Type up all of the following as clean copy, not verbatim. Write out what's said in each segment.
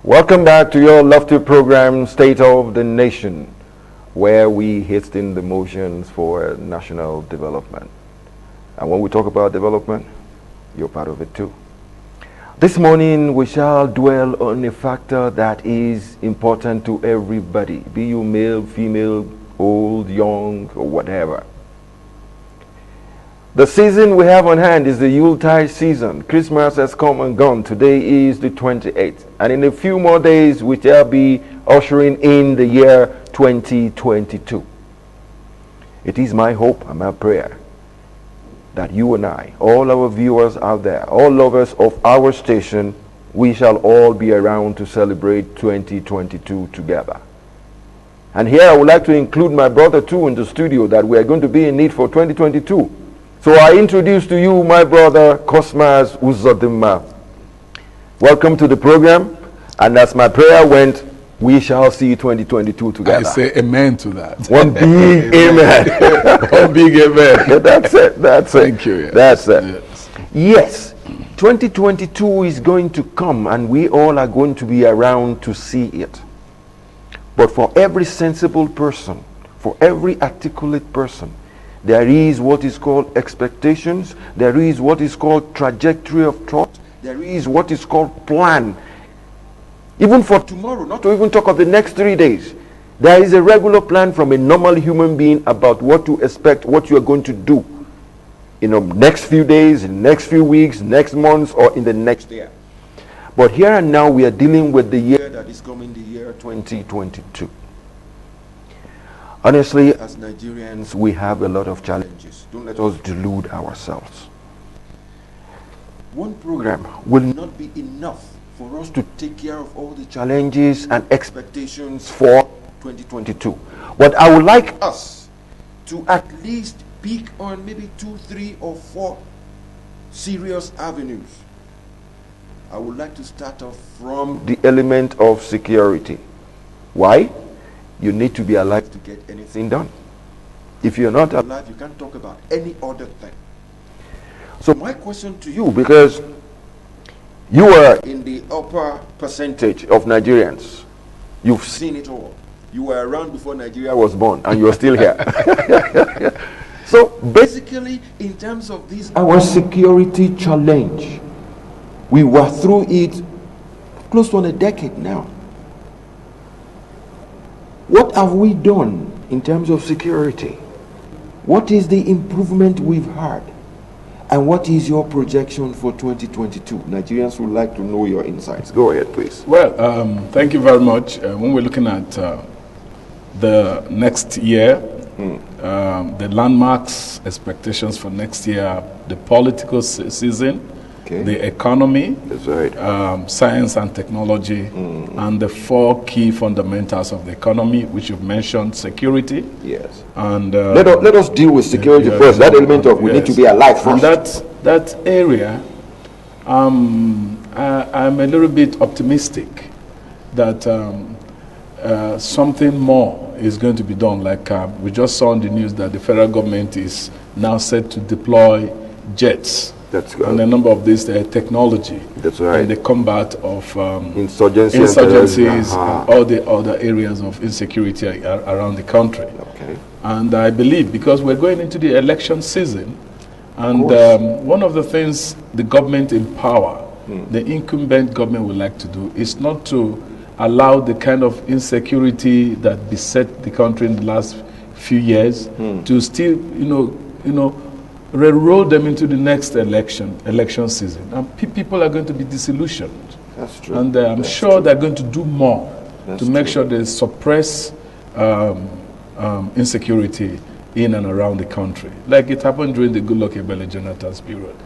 Welcome back to your lofty program, State of the Nation, where we hasten the motions for national development. And when we talk about development, you're part of it too. This morning, we shall dwell on a factor that is important to everybody, be you male, female, old, young, or whatever. The season we have on hand is the Yuletide season. Christmas has come and gone. Today is the 28th. And in a few more days, we shall be ushering in the year 2022. It is my hope and my prayer that you and I, all our viewers out there, all lovers of our station, we shall all be around to celebrate 2022 together. And here I would like to include my brother too in the studio that we are going to be in need for 2022. So I introduce to you my brother Cosmas Uzodimma. Welcome to the program, and as my prayer went, we shall see 2022 together. I say amen to that. One big amen. One big amen. That's it. That's it. Thank you. Yes. That's it. Yes, 2022 is going to come, and we all are going to be around to see it. But for every sensible person, for every articulate person, there is what is called expectations. There is what is called trajectory of thought. There is what is called plan. Even for tomorrow, not to even talk of the next 3 days. There is a regular plan from a normal human being about what to expect, what you are going to do in the next few days, in the next few weeks, next months, or in the next year. But here and now we are dealing with the year that is coming, the year 2022. Honestly, as Nigerians, we have a lot of challenges. Don't let us delude ourselves. One program will not be enough for us to take care of all the challenges and expectations for 2022. But I would like us to at least pick on maybe 2, 3, or 4 serious avenues. I would like to start off from the element of security. Why? You need to be alive to get anything done. If you're not alive, you can't talk about any other thing. So my question to you, because you are in the upper percentage of Nigerians, you've seen it all. You were around before Nigeria was born, and you're still here. So basically, in terms of this, our security challenge, we were through it close to a decade now. What have we done in terms of security? What is the improvement we've had? And what is your projection for 2022? Nigerians would like to know your insights. Go ahead, please. Well, thank you very much. When we're looking at the next year, the landmarks, expectations for next year, the political season, the economy, that's right. Science and technology, and the 4 key fundamentals of the economy, which you've mentioned: security. Yes. And let us deal with security first. That element of we need to be alive first. And that area, I'm a little bit optimistic that something more is going to be done. Like we just saw on the news that the federal government is now set to deploy jets. That's good. And a number of these technology. That's right. In the combat of insurgencies and all the other areas of insecurity around the country. Okay. And I believe, because we're going into the election season, and one of the things the government in power, the incumbent government would like to do, is not to allow the kind of insecurity that beset the country in the last few years to still, railroad them into the next election season. And people are going to be disillusioned. That's true. And I'm sure they're going to do more to make sure they suppress insecurity in and around the country. Like it happened during the Goodluck Ebele Jonathan's period.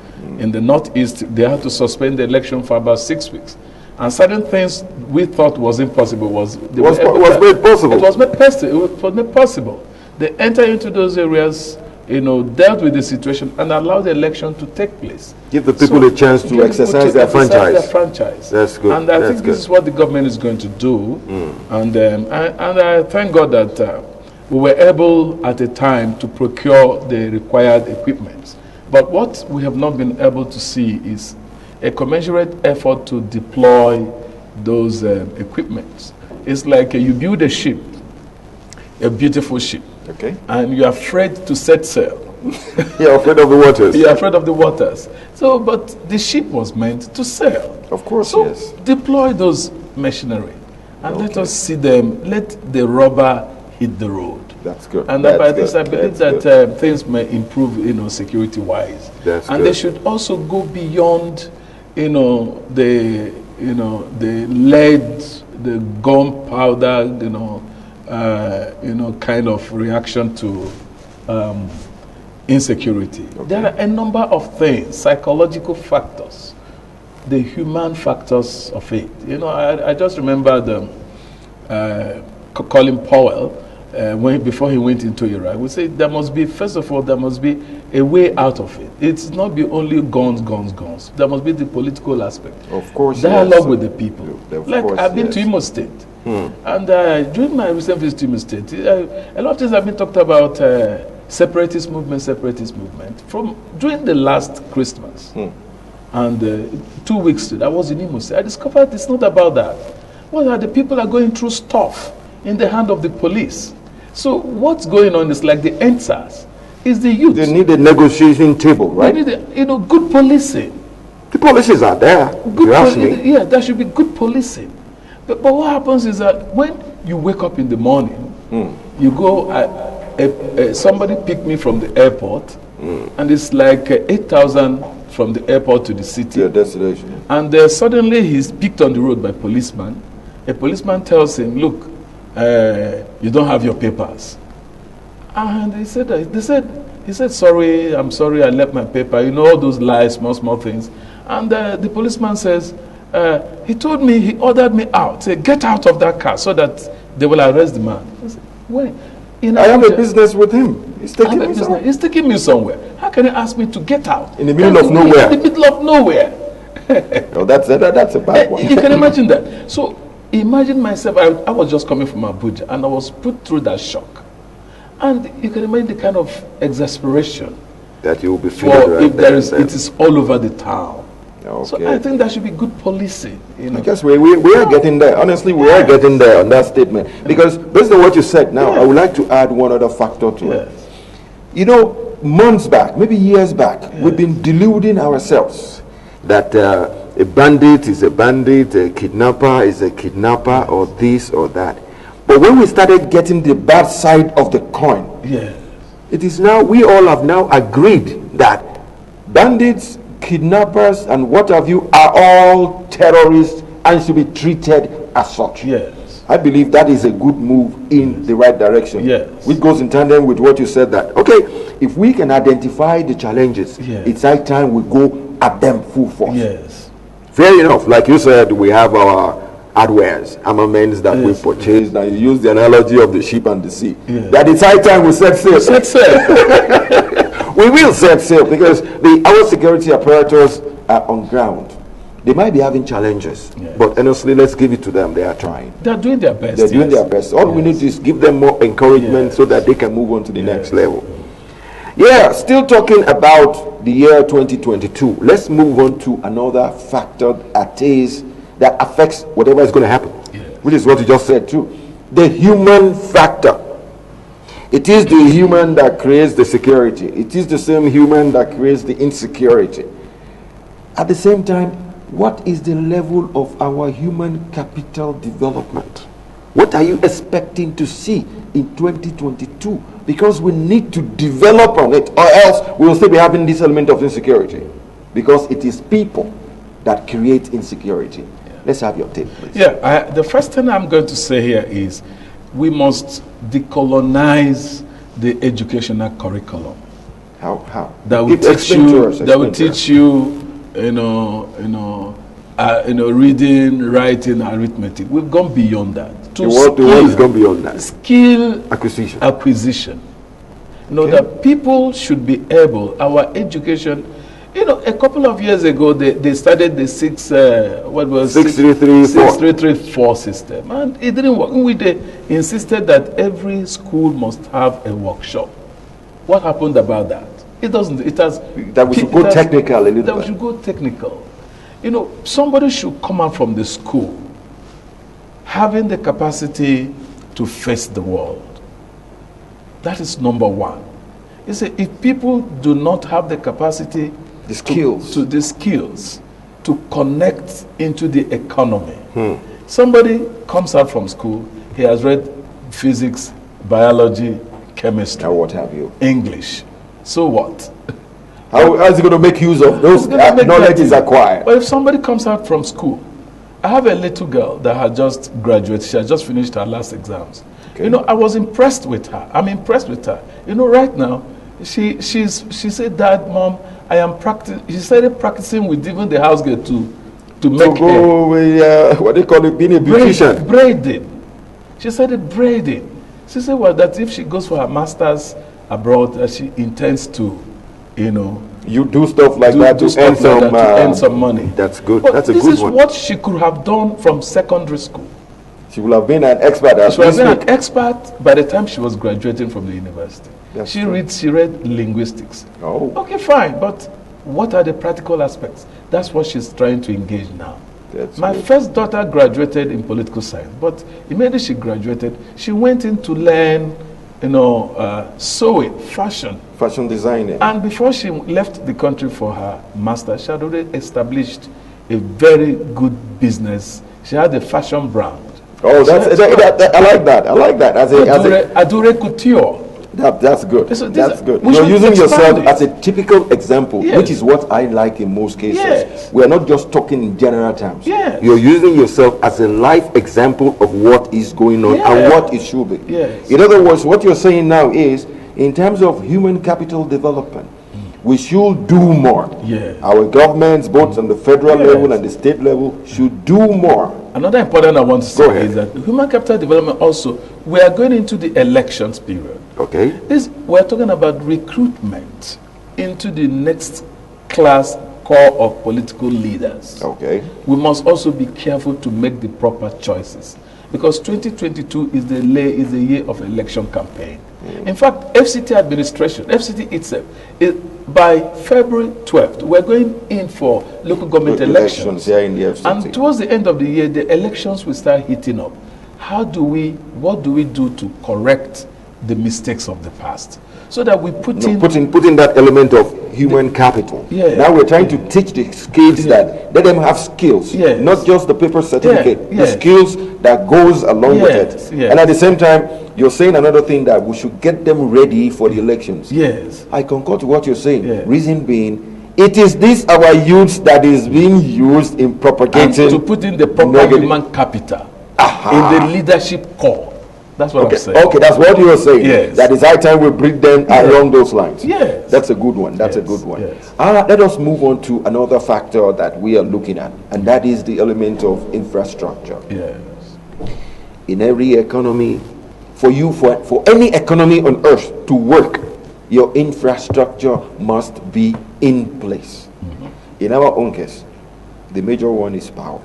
In the Northeast, they had to suspend the election for about 6 weeks. And certain things we thought was impossible was made possible. It was made possible. They entered into those areas, dealt with the situation and allowed the election to take place. Give the people a chance to exercise their franchise. That's good. And I think this is what the government is going to do. And I thank God that we were able at a time to procure the required equipment. But what we have not been able to see is a commensurate effort to deploy those equipments. It's like you build a ship, a beautiful ship, okay, and you're afraid to set sail. You're afraid of the waters. You're afraid of the waters. So, but the ship was meant to sail. Of course, so yes. Deploy those machinery and let us see them, let the rubber hit the road. That's good. And by this, I believe that things may improve, security-wise. And they should also go beyond, the lead, the gunpowder, kind of reaction to insecurity. Okay. There are a number of things, psychological factors, the human factors of it. I just remember Colin Powell, before he went into Iraq, we say there must be, first of all, there must be a way out of it. It's not be only guns. There must be the political aspect. Of course, dialogue with the people. Like I've been to Imo State, and during my recent visit to Imo State, a lot of things have been talked about. Separatist movement. From during the last Christmas, and 2 weeks ago, I was in Imo State. I discovered it's not about that. What are the people are going through stuff in the hand of the police? So what's going on is like the answers is the youth. They need a negotiation table, right? They need good policing. The policies are there. Good yeah, there should be good policing. But what happens is that when you wake up in the morning, you go. Somebody picked me from the airport, and it's like 8,000 from the airport to the city. Your destination. And suddenly he's picked on the road by a policeman. A policeman tells him, "Look, you don't have your papers." And he said, "Sorry, I'm sorry, I left my paper." All those lies, small things. And the policeman says, he told me, he ordered me out. Say, "Get out of that car so that they will arrest the man." I said, "Wait. I have a business with him. He's taking me somewhere. He's taking me somewhere. How can he ask me to get out? In the middle of nowhere. In the middle of nowhere." Oh, that's a bad one. You can imagine that. So imagine myself, I was just coming from Abuja and I was put through that shock. And you can imagine the kind of exasperation that you will be feeling right if there is, it is all over the town. Okay. So I think there should be good policing. I guess we are getting there. Honestly, we are getting there on that statement. Because based on what you said now, I would like to add one other factor to it. Months back, maybe years back, we've been deluding ourselves that a bandit is a bandit, a kidnapper is a kidnapper, or this or that. But when we started getting the bad side of the coin, it is now, we all have now agreed that bandits, kidnappers, and what have you are all terrorists and should be treated as such. Yes. I believe that is a good move in the right direction. Yes. Which goes in tandem with what you said that, okay, if we can identify the challenges, it's high time we go at them full force. Yes. Fair enough. Like you said, we have our hardwares, armaments that we purchased, and you use the analogy of the ship and the sea. That it's high time we set sail. Set sail. We will set sail because our security apparatus are on ground. They might be having challenges, but honestly, let's give it to them. They are trying. They're doing their best. They're doing their best. All we need is give them more encouragement so that they can move on to the next level. Yeah, still talking about the year 2022. Let's move on to another factor that affects whatever is going to happen, which is what you just said too. The human factor. It is the human that creates the security. It is the same human that creates the insecurity. At the same time, what is the level of our human capital development? What are you expecting to see in 2022? Because we need to develop on it, or else we will still be having this element of insecurity. Because it is people that create insecurity. Let's have your take, please. The first thing I'm going to say here is we must decolonize the educational curriculum. How? That will teach you, reading, writing, arithmetic. We've gone beyond that. The world has gone beyond that. Skill acquisition. That people should be able, our education, a couple of years ago, they started the 6334 system, and it didn't work. They insisted that every school must have a workshop. What happened about that? It doesn't. It has. That we should go technical a little bit. That we should go technical. Somebody should come out from the school having the capacity to face the world. That is number one. You see, if people do not have the capacity, the skills to connect into the economy. Somebody comes out from school, he has read physics, biology, chemistry, what have you, English. So what? How is he going to make use of those knowledge is acquired? But if somebody comes out from school, I have a little girl that had just graduated. She had just finished her last exams. Okay. You know, I was impressed with her. I'm impressed with her. You know, right now, she said, "Dad, Mom, I am practicing." She started practicing with even the house girl to make go with, what they call it, being a beautician. Braiding. She started braiding. She said, well, that if she goes for her master's abroad, that she intends to, you know, you do stuff like that to earn some money. That's good. But that's a good one. This is what she could have done from secondary school. She would have been an expert. She would have been an expert by the time she was graduating from the university. She read linguistics. Oh. Okay, fine. But what are the practical aspects? That's what she's trying to engage now. My first daughter graduated in political science, but immediately she graduated, she went in to learn, you know, sewing, fashion designing. And before she left the country for her master, she had already established a very good business. She had a fashion brand. Oh, I like that. I like that. Adure Couture. That's good. That's good. You're using yourself as a typical example, which is what I like in most cases. Yes. We are not just talking in general terms. Yes. You're using yourself as a life example of what is going on and what it should be. Yes. In other words, what you're saying now is, in terms of human capital development, we should do more. Our governments, both on the federal level and the state level, should do more. Another important I want to say is that human capital development also, we are going into the elections period. Okay. We're talking about recruitment into the next class core of political leaders. Okay. We must also be careful to make the proper choices, because 2022 is the year of election campaign. In fact, FCT administration, FCT itself, by February 12th, we're going in for local government elections here in the FCT. And towards the end of the year, the elections will start heating up. What do we do to correct the mistakes of the past, so that we put in that element of human capital? Now we're trying to teach the skills that let them have skills, not just the paper certificate, the skills that goes along with it. And at the same time, you're saying another thing, that we should get them ready for the elections. I concur to what you're saying. Reason being, it is this our youth that is being used in propagating, and to put in the proper human capital in the leadership core. That's what I'm saying. Okay, that's what you were saying. That is high time we bring them along those lines. That's a good one. That's a good one. Let us move on to another factor that we are looking at, and that is the element of infrastructure. In every economy, for any economy on earth to work, your infrastructure must be in place. In our own case, the major one is power.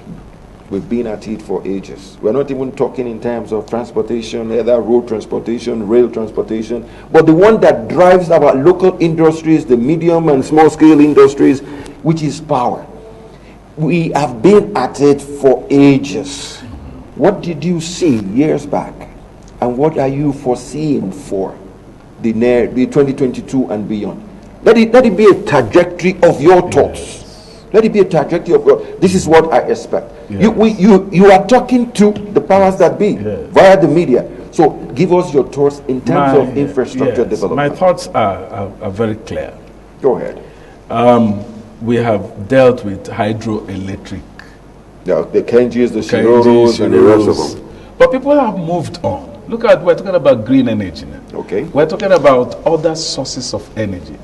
We've been at it for ages. We're not even talking in terms of transportation, either road transportation, rail transportation, but the one that drives our local industries, the medium and small scale industries, which is power. We have been at it for ages. What did you see years back? And what are you foreseeing for the 2022 and beyond? Let it be a trajectory of your thoughts. Let it be a trajectory of your, this is what I expect. You are talking to the powers that be via the media. So give us your thoughts in terms of infrastructure development. My thoughts are very clear. Go ahead. We have dealt with hydroelectric. The Kenjis, the Shiroros, and the rest of them. But people have moved on. Look at, we're talking about green energy now. We're talking about other sources of energy.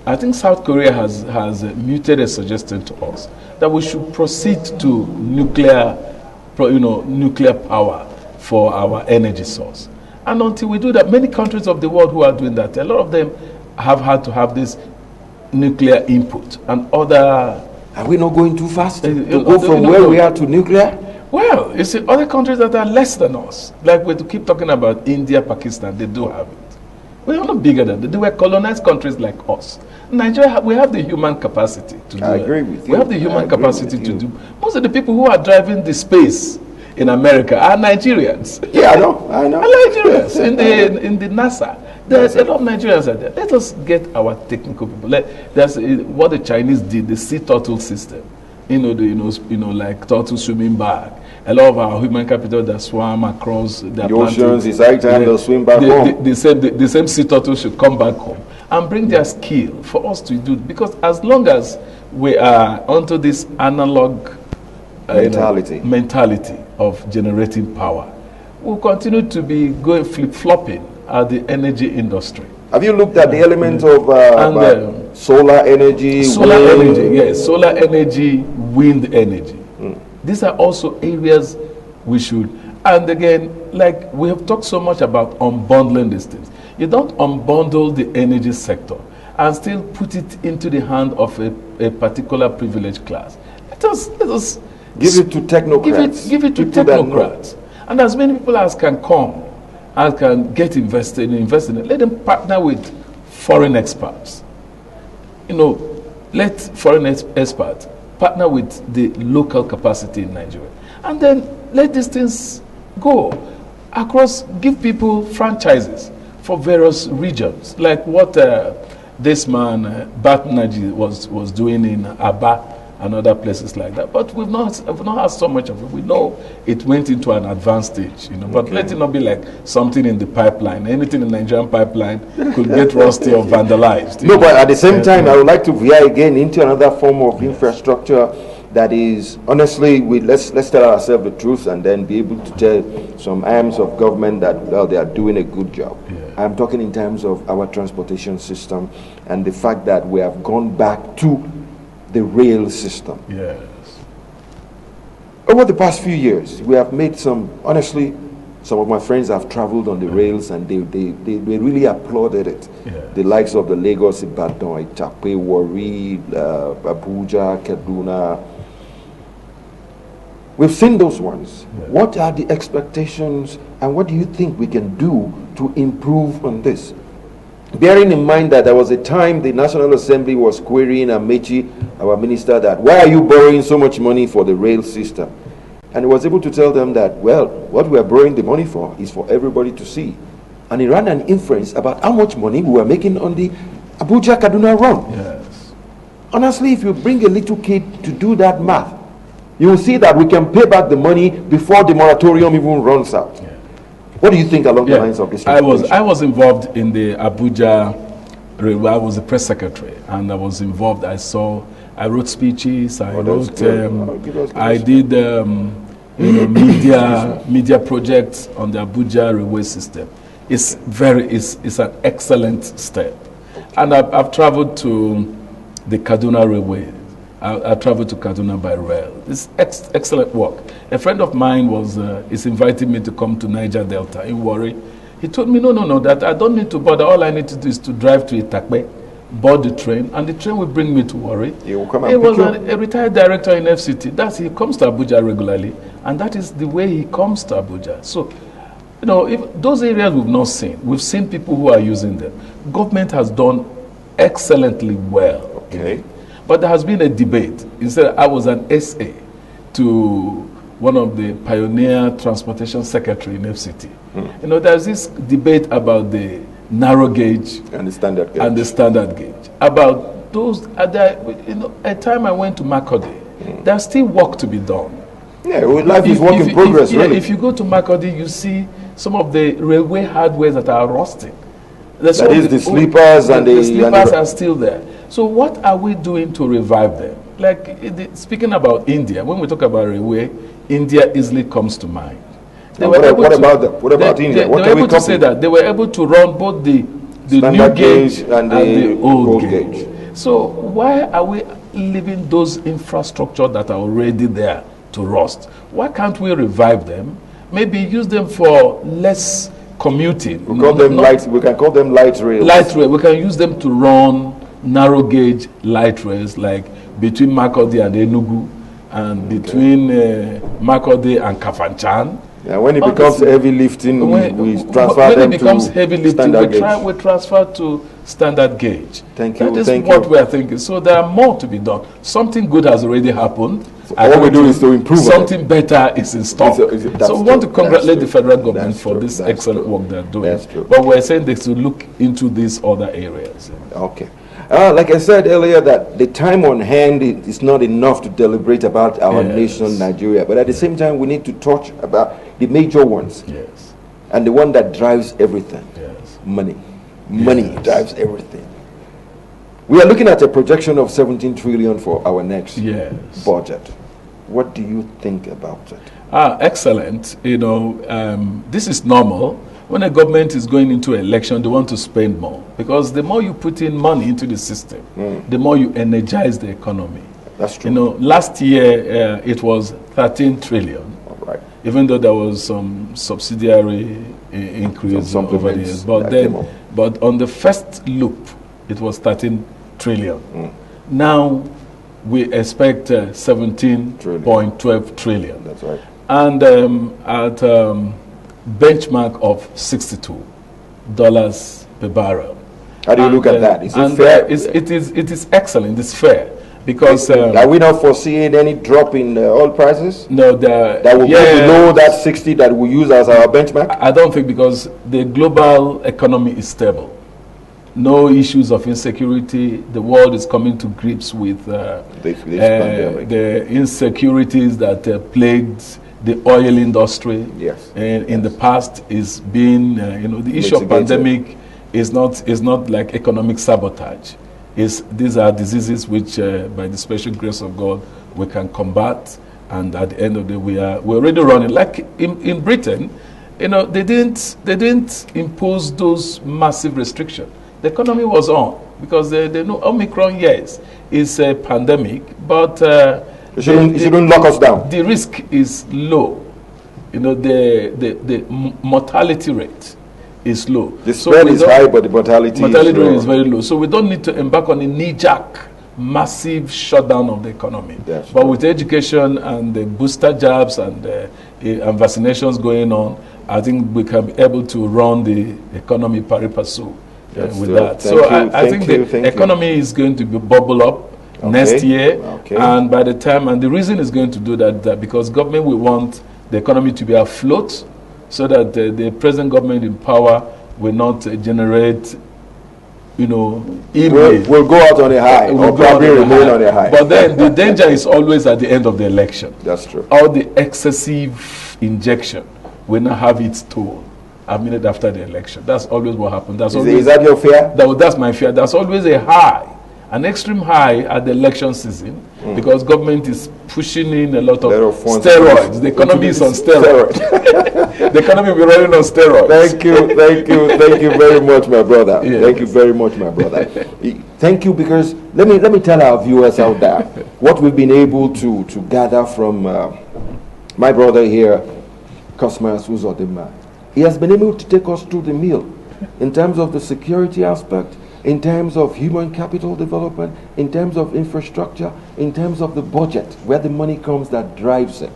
I think South Korea has muted a suggestion to us that we should proceed to nuclear power for our energy source. And until we do that, many countries of the world who are doing that, a lot of them have had to have this nuclear input and other. Are we not going too fast to go from where we are to nuclear? Well, you see, other countries that are less than us, like we keep talking about India, Pakistan, they do have it. We are not bigger than them. They were colonized countries like us. Nigeria, we have the human capacity to do it. I agree with you. We have the human capacity to do. Most of the people who are driving the space in America are Nigerians. Yeah, I know. Are Nigerians in the NASA. There's a lot of Nigerians out there. Let us get our technical people. That's what the Chinese did. The sea turtle system. Like turtle swimming back. A lot of our human capital that swam across the oceans, it's high time they'll swim back home. The same sea turtle should come back home and bring their skill for us to do. Because as long as we are onto this analog mentality of generating power, we'll continue to be going flip-flopping at the energy industry. Have you looked at the element of solar energy? Solar energy, wind energy. These are also areas we should. And again, like we have talked so much about unbundling these things. You don't unbundle the energy sector and still put it into the hand of a particular privileged class. Let us give it to technocrats. Give it to technocrats. And as many people as can come and can get invested in it, let them partner with foreign experts. Let foreign experts partner with the local capacity in Nigeria. And then let these things go across, give people franchises for various regions, like what this man, Batnaji, was doing in Aba and other places like that. But we've not had so much of it. We know it went into an advanced stage, but let it not be like something in the pipeline. Anything in the Nigerian pipeline could get rusty or vandalized. No, but at the same time, I would like to veer again into another form of infrastructure that is, honestly, let's tell ourselves the truth and then be able to tell some arms of government that, well, they are doing a good job. Yeah. I'm talking in terms of our transportation system and the fact that we have gone back to the rail system. Yes. Over the past few years, we have made honestly, some of my friends have traveled on the rails and they really applauded it. Yes. The likes of the Lagos, Ibadan, Itape, Warri, Abuja, Kaduna. We've seen those ones. Yes. What are the expectations and what do you think we can do to improve on this? Bearing in mind that there was a time the National Assembly was querying Amechi, our minister, that why are you borrowing so much money for the rail system? And he was able to tell them that, well, what we are borrowing the money for is for everybody to see. And he ran an inference about how much money we were making on the Abuja-Kaduna run. Yes. Honestly, if you bring a little kid to do that math, you will see that we can pay back the money before the moratorium even runs out. Yeah. What do you think along the lines of this? I was involved in the Abuja. I was the press secretary, and I was involved. I wrote speeches. I did media projects on the Abuja railway system. It's an excellent step, and I've traveled to the Kaduna railway. I traveled to Kaduna by rail. It's excellent work. A friend of mine is inviting me to come to Niger Delta in Warri. He told me, no, that I don't need to bother. All I need to do is to drive to Itakpe, board the train, and the train will bring me to Warri. He will come and He was a retired director in FCT. He comes to Abuja regularly, and that is the way he comes to Abuja. So, if those areas we've seen people who are using them. Government has done excellently well. Okay. But there has been a debate. Instead, I was an SA to one of the pioneer transportation secretary in FCT. There's this debate about the narrow gauge and the standard gauge. About those, at a time I went to Makurdi, there's still work to be done. Yeah, life is work in progress, really. If you go to Makurdi, you see some of the railway hardware that are rusting. The sleepers and the sleepers are still there. So what are we doing to revive them? Like, speaking about India, when we talk about railway, India easily comes to mind. What about India? They were able to say that they were able to run both the new gauge and the old gauge. So why are we leaving those infrastructure that are already there to rust? Why can't we revive them? Maybe use them for less commuting. We can call them light rails. Light rail. We can use them to run narrow gauge light rails, like between Makurdi and Enugu, and between Makurdi and Kafanchan. Yeah, when it becomes heavy lifting, we transfer them to standard gauge. We transfer to standard gauge. Thank you. That is what we are thinking. So there are more to be done. Something good has already happened. all we do is to improve something better is in stock. So we want to congratulate the federal government for this excellent work they're doing. That's true. But we're saying they should look into these other areas. Okay. Like I said earlier, that the time on hand is not enough to deliberate about our nation, Nigeria. But at the same time, we need to touch about the major ones. Yes. And the one that drives everything. Yes. Money. Money drives everything. We are looking at a projection of 17 trillion for our next budget. What do you think about it? Excellent. You know, this is normal. When a government is going into election, they want to spend more. Because the more you put in money into the system, the more you energize the economy. That's true. You know, last year it was 13 trillion. Right. Even though there was some subsidiary increase over the years. But on the first loop, it was 13 trillion. Now we expect 17.12 trillion. That's right. And at benchmark of $62 per barrel. How do you look at that? Is it fair? It is excellent. It's fair. Because are we not foreseeing any drop in oil prices? No, that will go below that 60 that we use as our benchmark? I don't think, because the global economy is stable. No issues of insecurity. The world is coming to grips with the insecurities that plagued the oil industry. Yes. And in the past is being, you know, the issue of pandemic is not like economic sabotage. These are diseases which, by the special grace of God, we can combat. And at the end of the day, we're already running. Like in Britain, you know, they didn't impose those massive restrictions. The economy was on because they know Omicron, yes, is a pandemic, but it shouldn't lock us down. The risk is low. You know, the mortality rate is low. The spread is high, but the mortality rate is very low. So we don't need to embark on a knee-jerk, massive shutdown of the economy. But with education and the booster jabs and vaccinations going on, I think we can be able to run the economy pari passu with that. So I think the economy is going to be bubble up next year. And by the time, and the reason is going to do that because government will want the economy to be afloat, so that the present government in power will not generate, you know, we'll go out on a high, or probably remain on a high. But then the danger is always at the end of the election. That's true. All the excessive injection will not have its toll a minute after the election. That's always what happens. Is that your fear? That's my fear. There's always a high, an extreme high at the election season, because government is pushing in a lot of steroids. The economy is on steroids. The economy will be running on steroids. Thank you very much, my brother. Yes. Thank you very much, my brother. Thank you, because let me tell our viewers out there what we've been able to gather from my brother here, Cosmas Uzodimma. He has been able to take us through the meal in terms of the security aspect, in terms of human capital development, in terms of infrastructure, in terms of the budget, where the money comes that drives it.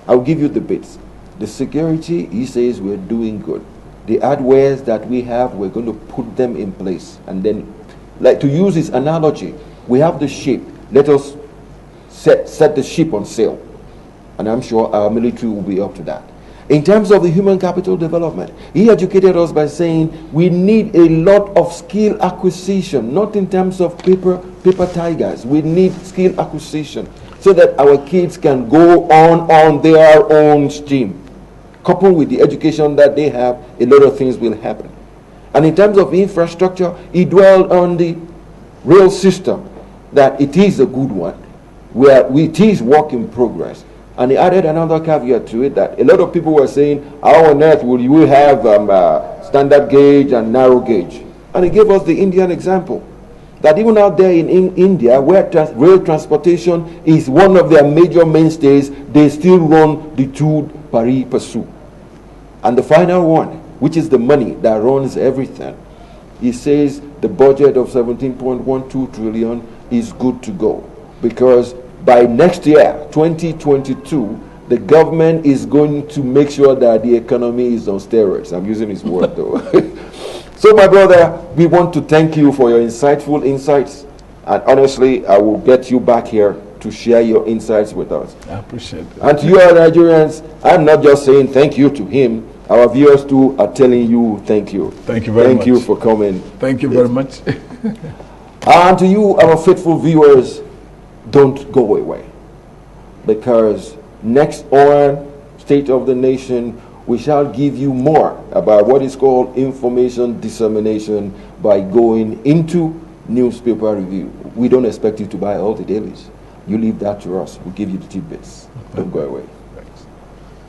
I'll give you the bits. The security, he says we're doing good. The hardwares that we have, we're going to put them in place. And then, like to use his analogy, we have the ship. Let us set the ship on sail. And I'm sure our military will be up to that. In terms of the human capital development, he educated us by saying we need a lot of skill acquisition, not in terms of paper tigers. We need skill acquisition so that our kids can go on their own steam. Coupled with the education that they have, a lot of things will happen. And in terms of infrastructure, he dwelled on the rail system, that it is a good one, where it is work in progress. And he added another caveat to it, that a lot of people were saying, how on earth will you have standard gauge and narrow gauge? And he gave us the Indian example, that even out there in India, where rail transportation is one of their major mainstays, they still run the two pari passu. And the final one, which is the money that runs everything, he says the budget of 17.12 trillion is good to go, because by next year, 2022, the government is going to make sure that the economy is on steroids. I'm using his word though. So my brother, we want to thank you for your insightful insights. And honestly, I will get you back here to share your insights with us. I appreciate it. And to you, our Nigerians, I'm not just saying thank you to him. Our viewers too are telling you thank you. Thank you very much. Thank you for coming. Thank you very much. And to you, our faithful viewers, don't go away. Because next on State of the Nation, we shall give you more about what is called information dissemination by going into newspaper review. We don't expect you to buy all the dailies. You leave that to us. We'll give you the tidbits. Don't go away.